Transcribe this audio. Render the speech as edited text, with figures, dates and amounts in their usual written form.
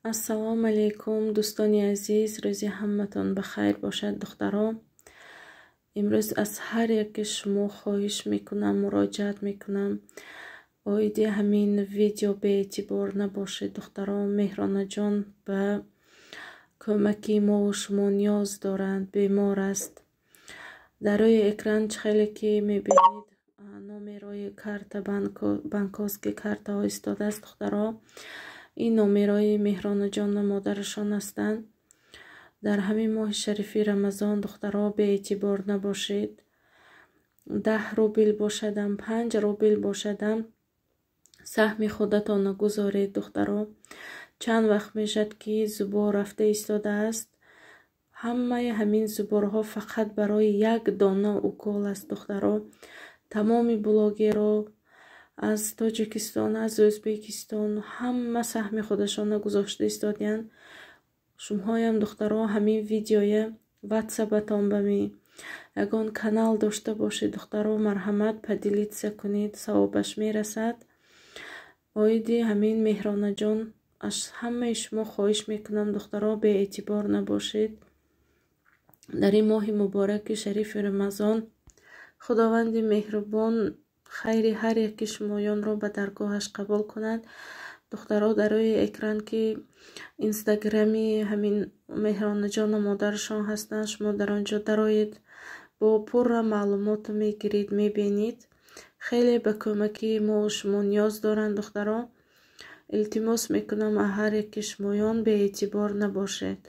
ассалому алайкум дӯстони азиз, рӯзи ҳаматон бахайр бошад. духтарон, имрӯз аз ҳар яке шумо хоҳиш мекунам, муроҷиат мекунам оиди ҳамин видео беэътибор набошед. духтарон, меҳронаҷон ба кӯмаки мову шумо ниёз доранд, бемор аст. дар рӯи экран хеле ки мебинед номерои карта банковски картаҳо истодааст. духтарон, ин номерои меҳронаҷон ва модарашон ҳастанд. дар ҳамин моҳи шарифи рамазон духтаро беэътибор набошед. 10 рубл бошадам, 5 рубл бошадам, саҳми худатона гузоред. духтаро, чанд вақт мешад ки зубор рафта истодааст. ҳамаи ҳамин зуборҳо фақат барои як дона укол аст. духтаро, тамоми блогерро аз Тоҷикистон, аз Ӯзбекистон ҳама саҳми худашона гузошта истодиянд. шумоҳоям духтаро ҳамин видеоя ватсапатон бами ягон канал дошта бошед. духтаро, марҳамат падилитса кунед, савобаш мерасад. оиди ҳамин меҳронаҷон аз ҳамаи шумо хоҳиш мекунам духтаро беэътибор набошед. дар ин моҳи мубораки шарифи рамазон худованди меҳрубон хайри ҳар яки шумоёнро ба даргоҳаш қабул кунад. духтаро, дар рӯи экран ки инстаграми ҳамин меҳронаҷону модарашон ҳастанд, шумо дар он ҷо дароед, бо пурра маълумот мегиред, мебинед. хеле ба кӯмаки мо шумо ниёз доранд. духтаро, илтимос мекунам аз ҳар яки шумоён беэътибор набошед.